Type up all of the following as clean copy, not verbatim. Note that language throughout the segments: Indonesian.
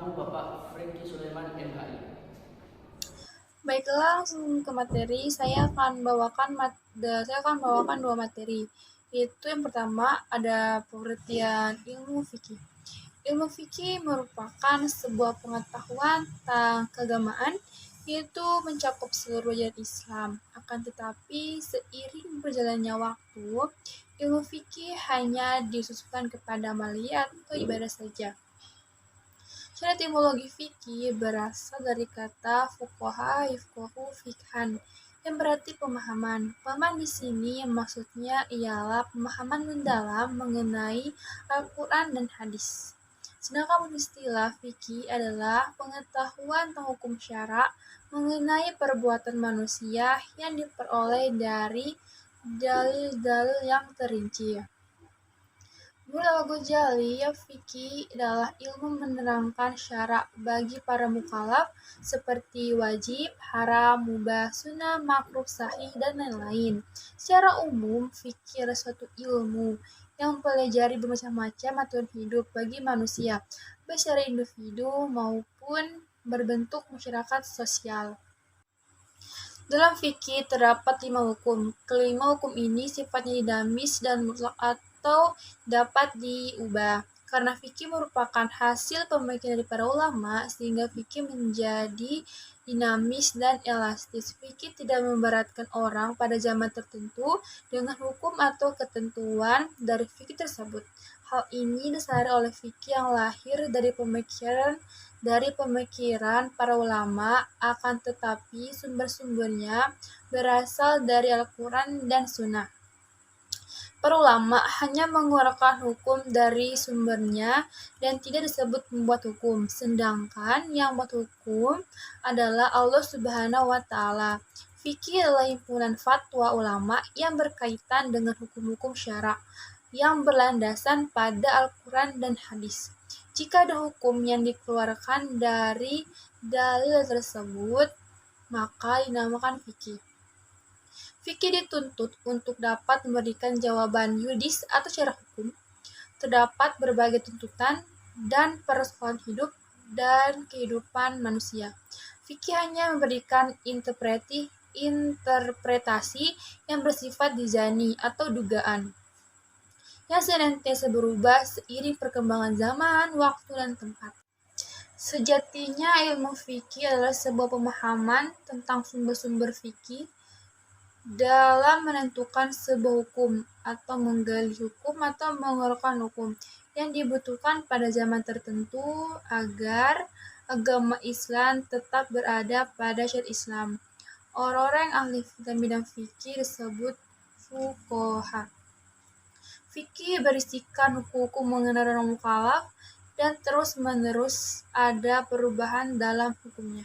aku Bapak Franky Sulaiman MHI. Baiklah, langsung ke materi. Saya akan bawakan dua materi. Yaitu yang pertama ada pengertian ilmu fikih. Ilmu fikih merupakan sebuah pengetahuan tentang keagamaan, yaitu mencakup seluruh ajaran Islam. Akan tetapi, seiring berjalannya waktu, ilmu fikih hanya dikhususkan kepada amalia atau ibadah saja. Cara etimologi fikih berasal dari kata fuqaha yafqahu fiqhan yang berarti pemahaman. Pemahaman di sini maksudnya ialah pemahaman mendalam mengenai Al-Quran dan hadis. Sedangkan istilah fikih adalah pengetahuan tentang hukum syara mengenai perbuatan manusia yang diperoleh dari dalil-dalil yang terinci. Menurut Al-Ghazali, fikih adalah ilmu menerangkan syara bagi para mukallaf seperti wajib, haram, mubah, sunnah, makruh, sahih, dan lain-lain. Secara umum, fikih adalah suatu ilmu yang mempelajari bermacam-macam aturan hidup bagi manusia, baik secara individu maupun berbentuk masyarakat sosial. Dalam fikih terdapat 5 hukum. Kelima hukum ini sifatnya dinamis dan mutlak atau dapat diubah. Karena fikih merupakan hasil pemikiran dari para ulama, sehingga fikih menjadi dinamis dan elastis. Fikih tidak memberatkan orang pada zaman tertentu dengan hukum atau ketentuan dari fikih tersebut. Hal ini disadari oleh fikih yang lahir dari pemikiran para ulama, akan tetapi sumber-sumbernya berasal dari Al-Quran dan Sunnah. Para ulama hanya mengeluarkan hukum dari sumbernya dan tidak disebut membuat hukum, sedangkan yang membuat hukum adalah Allah Subhanahu wa Ta'ala. Fikih adalah himpunan fatwa ulama yang berkaitan dengan hukum-hukum syara yang berlandasan pada Al-Quran dan hadis. Jika ada hukum yang dikeluarkan dari dalil tersebut, maka dinamakan fikih. Fikih dituntut untuk dapat memberikan jawaban yuridis atau secara hukum. Terdapat berbagai tuntutan dan persoalan hidup dan kehidupan manusia. Fikih hanya memberikan interpretasi yang bersifat dizani atau dugaan, yang senantiasa berubah seiring perkembangan zaman, waktu, dan tempat. Sejatinya ilmu fikih adalah sebuah pemahaman tentang sumber-sumber fikih dalam menentukan sebuah hukum atau menggali hukum atau mengeluarkan hukum yang dibutuhkan pada zaman tertentu agar agama Islam tetap berada pada syariat Islam. Orang-orang yang ahli dalam bidang fikih disebut fuqaha. Fikih berisikan hukum-hukum mengenai orang mukallaf dan terus-menerus ada perubahan dalam hukumnya.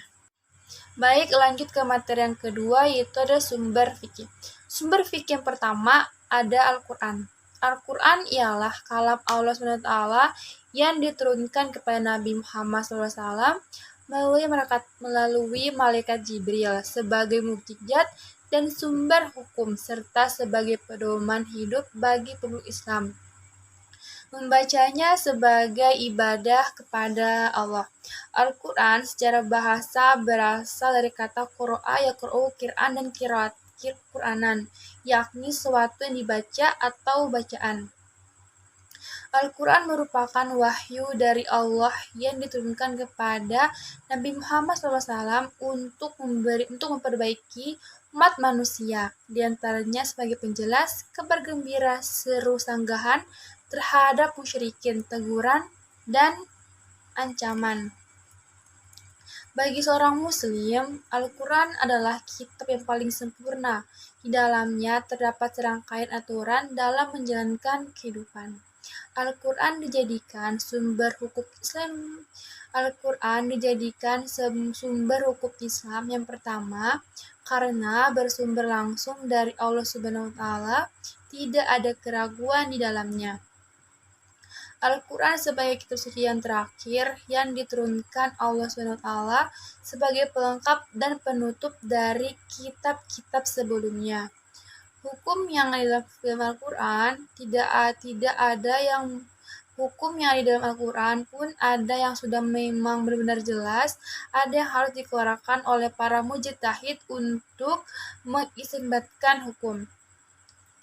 Baik, lanjut ke materi yang kedua, yaitu ada sumber fikih. Sumber fikih yang pertama ada Al-Quran. Al-Quran ialah kalam Allah SWT yang diturunkan kepada Nabi Muhammad SAW melalui malaikat Jibril sebagai mukjizat dan sumber hukum serta sebagai pedoman hidup bagi penduduk Islam. Membacanya sebagai ibadah kepada Allah. Al-Quran secara bahasa berasal dari kata qira'a yaqra'u qir'an dan Qur'anan, yakni sesuatu yang dibaca atau bacaan. Al-Quran merupakan wahyu dari Allah yang diturunkan kepada Nabi Muhammad SAW untuk memperbaiki umat manusia, diantaranya sebagai penjelas, kabar gembira, seru sanggahan terhadap musyrikin, teguran, dan ancaman. Bagi seorang muslim, Al-Quran adalah kitab yang paling sempurna. Di dalamnya terdapat serangkaian aturan dalam menjalankan kehidupan. Al-Quran dijadikan sumber hukum Islam yang pertama karena bersumber langsung dari Allah Subhanahu wa Ta'ala, tidak ada keraguan di dalamnya. Al-Quran sebagai kitab suci yang terakhir yang diturunkan Allah SWT sebagai pelengkap dan penutup dari kitab-kitab sebelumnya. Hukum yang ada dalam Al-Quran tidak ada yang Hukum yang ada di dalam Al-Quran pun ada yang sudah memang benar-benar jelas, ada yang harus dikeluarkan oleh para mujtahid untuk mengistinbatkan hukum.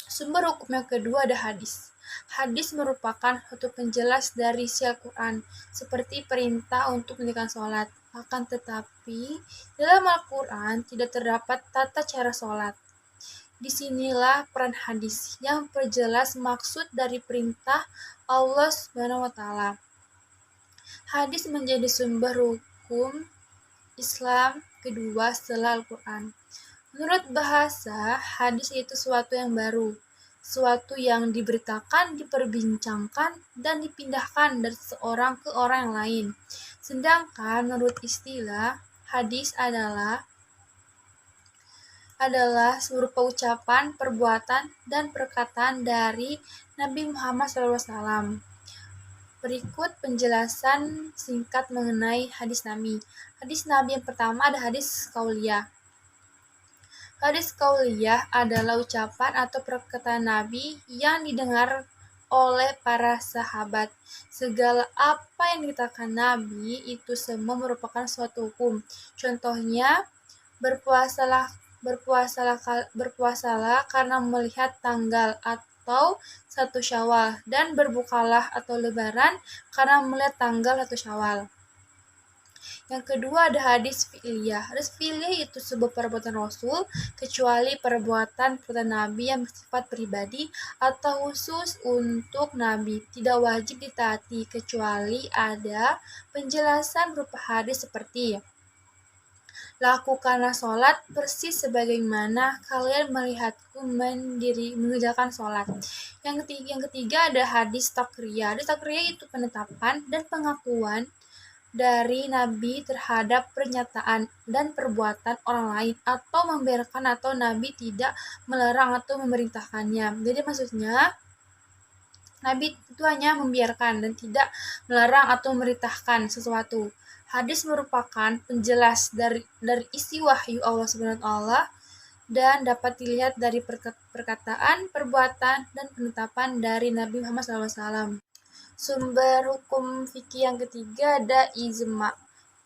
Sumber hukum yang kedua ada hadis. Hadis merupakan suatu penjelas dari isi Al-Quran, seperti perintah untuk mendirikan sholat. Akan tetapi, dalam Al-Quran tidak terdapat tata cara sholat. Disinilah peran hadis yang perjelas maksud dari perintah Allah Subhanahu wa Ta'ala. Hadis menjadi sumber hukum Islam kedua setelah Al-Quran. Menurut bahasa, hadis itu suatu yang baru, suatu yang diberitakan, diperbincangkan, dan dipindahkan dari seorang ke orang yang lain. Sedangkan menurut istilah, hadis adalah berupa ucapan, perbuatan, dan perkataan dari Nabi Muhammad SAW. Berikut penjelasan singkat mengenai hadis Nabi. Hadis Nabi yang pertama ada hadis qauliyah. Hadis qauliyah adalah ucapan atau perkataan Nabi yang didengar oleh para sahabat. Segala apa yang dikatakan Nabi itu semua merupakan suatu hukum. Contohnya, berpuasalah karena melihat tanggal atau 1 Syawal, dan berbukalah atau lebaran karena melihat tanggal 1 Syawal. Yang kedua ada hadis fi'liyah. Hadis fi'liyah itu sebuah perbuatan Rasul, kecuali perbuatan Nabi yang bersifat pribadi atau khusus untuk Nabi. Tidak wajib ditaati, kecuali ada penjelasan berupa hadis seperti lakukanlah sholat persis sebagaimana kalian melihatku mengerjakan sholat. Yang ketiga ada hadis takriyah. Hadis takriyah itu penetapan dan pengakuan dari Nabi terhadap pernyataan dan perbuatan orang lain, atau membiarkan atau Nabi tidak melarang atau memerintahkannya. Jadi maksudnya Nabi itu hanya membiarkan dan tidak melarang atau memerintahkan sesuatu. Hadis merupakan penjelas dari isi wahyu Allah Subhanahu wa Ta'ala dan dapat dilihat dari perkataan, perbuatan, dan penetapan dari Nabi Muhammad SAW. Sumber hukum fikih yang ketiga ada ijma.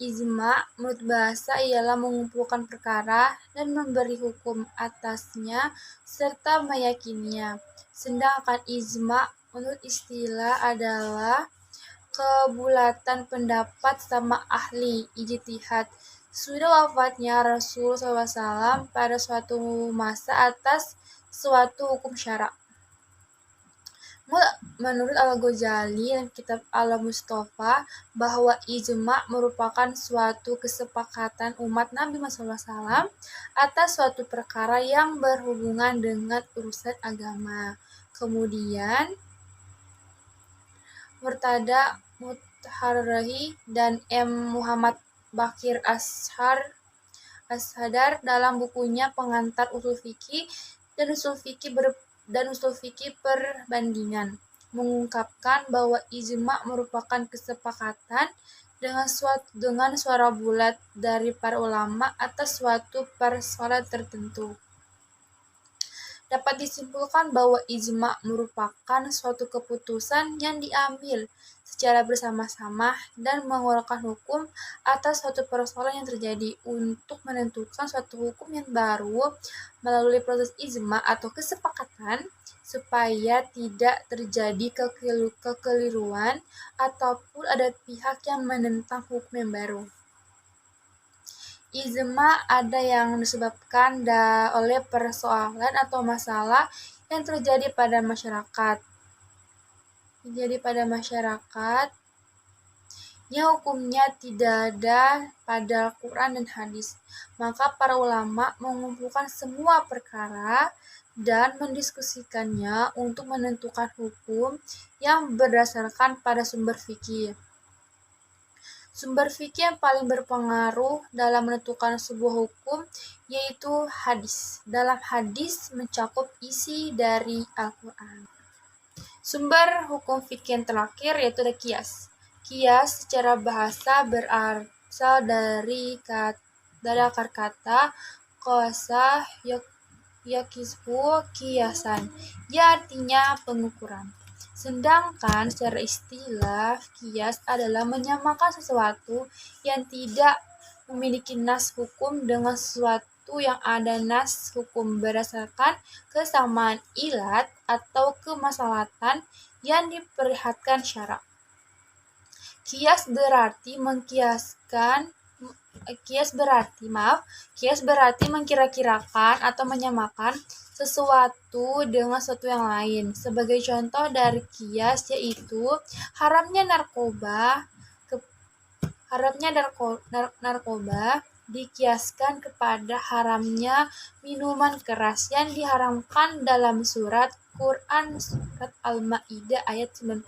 Ijma menurut bahasa ialah mengumpulkan perkara dan memberi hukum atasnya serta meyakininya. Sedangkan ijma menurut istilah adalah kebulatan pendapat sama ahli ijtihad. Sudah wafatnya Rasulullah SAW pada suatu masa atas suatu hukum syara. Menurut Al-Ghazali dalam kitab Al-Mustafa bahwa ijma merupakan suatu kesepakatan umat Nabi Muhammad SAW atas suatu perkara yang berhubungan dengan urusan agama. Kemudian Murtada Mutahhari dan M. Muhammad Bakir Ashadar dalam bukunya Pengantar Ushul Fiqih dan Ushul Fiqih Perbandingan mengungkapkan bahwa ijma merupakan kesepakatan dengan suara bulat dari para ulama atas suatu persoalan tertentu. Dapat disimpulkan bahwa ijma merupakan suatu keputusan yang diambil secara bersama-sama dan mengeluarkan hukum atas suatu persoalan yang terjadi untuk menentukan suatu hukum yang baru melalui proses ijma atau kesepakatan supaya tidak terjadi kekeliruan ataupun ada pihak yang menentang hukum yang baru. Ijma ada yang disebabkan oleh persoalan atau masalah yang terjadi pada masyarakat. Yang hukumnya tidak ada pada Al-Quran dan hadis. Maka para ulama mengumpulkan semua perkara dan mendiskusikannya untuk menentukan hukum yang berdasarkan pada sumber fikih. Sumber fikih yang paling berpengaruh dalam menentukan sebuah hukum yaitu hadis. Dalam hadis mencakup isi dari Al-Quran. Sumber hukum fikih yang terakhir yaitu ada qiyas. Qiyas secara bahasa berasal dari akar kata qasa yakisbu qiyasan, yang artinya pengukuran. Sedangkan secara istilah, kias adalah menyamakan sesuatu yang tidak memiliki nas hukum dengan sesuatu yang ada nas hukum berdasarkan kesamaan ilat atau kemaslahatan yang diperlihatkan syara. Kias berarti mengkira-kirakan atau menyamakan sesuatu dengan sesuatu yang lain. Sebagai contoh dari kias yaitu haramnya narkoba dikiaskan kepada haramnya minuman keras yang diharamkan dalam surat Quran surat Al-Maidah ayat 90.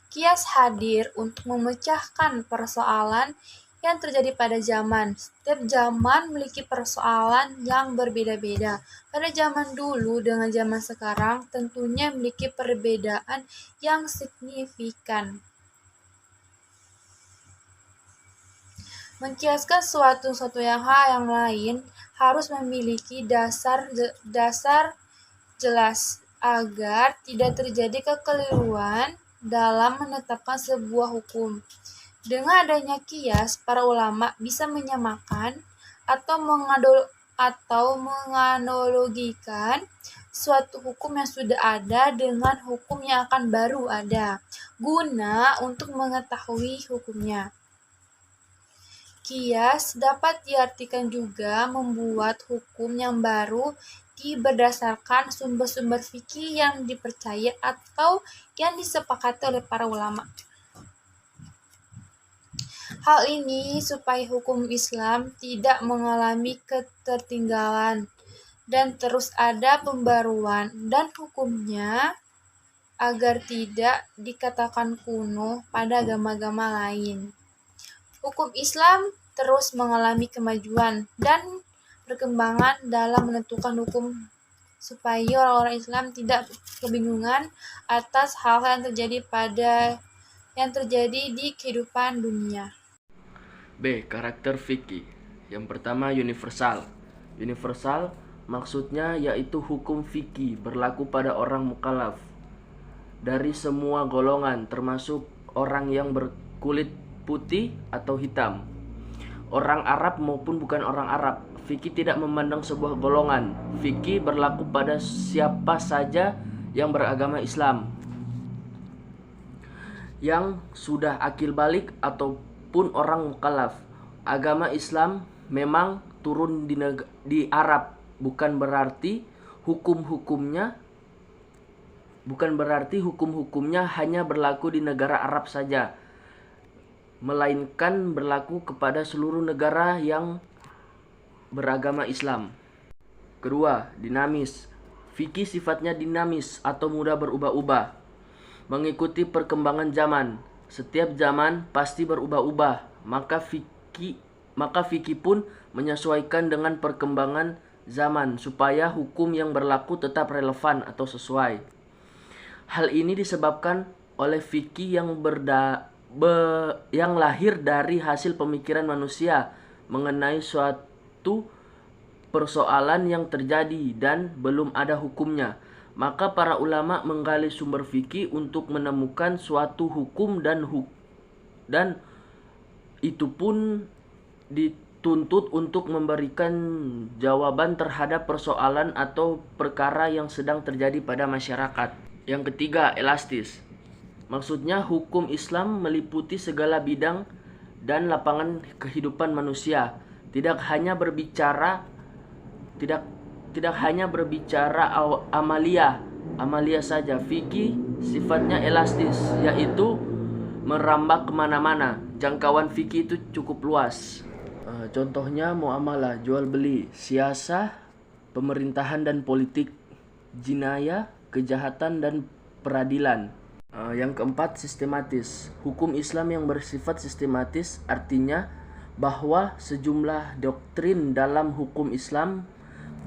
Kias hadir untuk memecahkan persoalan yang terjadi pada zaman. Setiap zaman memiliki persoalan yang berbeda-beda. Pada zaman dulu dengan zaman sekarang tentunya memiliki perbedaan yang signifikan. Mengkiaskan suatu yang lain harus memiliki dasar jelas agar tidak terjadi kekeliruan dalam menetapkan sebuah hukum. Dengan adanya kias, para ulama bisa menyamakan atau menganalogikan suatu hukum yang sudah ada dengan hukum yang akan baru ada, guna untuk mengetahui hukumnya. Kias dapat diartikan juga membuat hukum yang baru berdasarkan sumber-sumber fikih yang dipercaya atau yang disepakati oleh para ulama. Hal ini supaya hukum Islam tidak mengalami ketertinggalan dan terus ada pembaruan dan hukumnya agar tidak dikatakan kuno pada agama-agama lain. Hukum Islam terus mengalami kemajuan dan perkembangan dalam menentukan hukum supaya orang-orang Islam tidak kebingungan atas hal-hal yang terjadi di kehidupan dunia. B. Karakter fikih. Yang pertama, universal. Universal maksudnya yaitu hukum fikih berlaku pada orang mukallaf dari semua golongan, termasuk orang yang berkulit putih atau hitam, orang Arab maupun bukan orang Arab. Fikih tidak memandang sebuah golongan. Fikih berlaku pada siapa saja yang beragama Islam, yang sudah akil balik ataupun orang mukallaf. Agama Islam memang turun di Arab, bukan berarti hukum-hukumnya hanya berlaku di negara Arab saja, melainkan berlaku kepada seluruh negara yang beragama Islam. Kedua, dinamis. Fikih sifatnya dinamis atau mudah berubah-ubah, mengikuti perkembangan zaman. Setiap zaman pasti berubah-ubah, maka fikih pun menyesuaikan dengan perkembangan zaman supaya hukum yang berlaku tetap relevan atau sesuai. Hal ini disebabkan oleh fikih yang lahir dari hasil pemikiran manusia mengenai suatu persoalan yang terjadi dan belum ada hukumnya. Maka para ulama menggali sumber fikih untuk menemukan suatu hukum dan itu pun dituntut untuk memberikan jawaban terhadap persoalan atau perkara yang sedang terjadi pada masyarakat. Yang ketiga, elastis. Maksudnya hukum Islam meliputi segala bidang dan lapangan kehidupan manusia. Tidak hanya berbicara amalia saja. Fikih sifatnya elastis, yaitu merambah kemana-mana. Jangkauan fikih itu cukup luas. Contohnya muamalah, jual beli, siasah, pemerintahan dan politik, jinayah, kejahatan dan peradilan. Yang keempat, sistematis. Hukum Islam yang bersifat sistematis artinya bahwa sejumlah doktrin dalam hukum Islam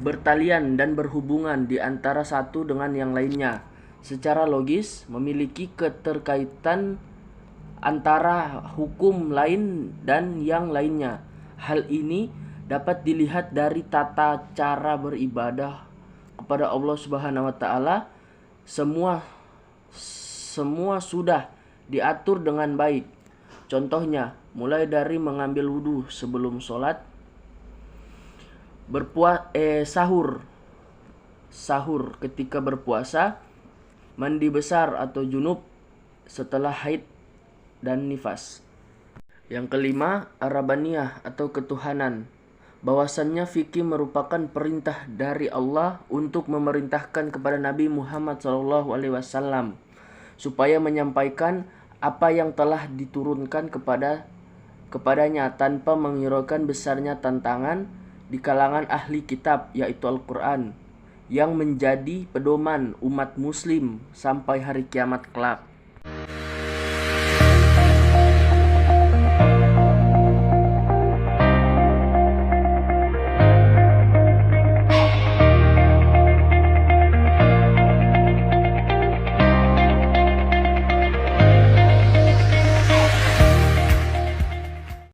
bertalian dan berhubungan di antara satu dengan yang lainnya. Secara logis memiliki keterkaitan antara hukum lain dan yang lainnya. Hal ini dapat dilihat dari tata cara beribadah kepada Allah Subhanahu wa taala. Semua semua sudah diatur dengan baik. Contohnya, mulai dari mengambil wudhu sebelum sholat, sahur ketika berpuasa, mandi besar atau junub setelah haid dan nifas. Yang kelima, arabaniyah atau ketuhanan. Bahwasannya fikih merupakan perintah dari Allah untuk memerintahkan kepada Nabi Muhammad SAW supaya menyampaikan apa yang telah diturunkan kepadanya tanpa menghiraukan besarnya tantangan di kalangan ahli kitab, yaitu Al-Quran, yang menjadi pedoman umat muslim sampai hari kiamat kelak.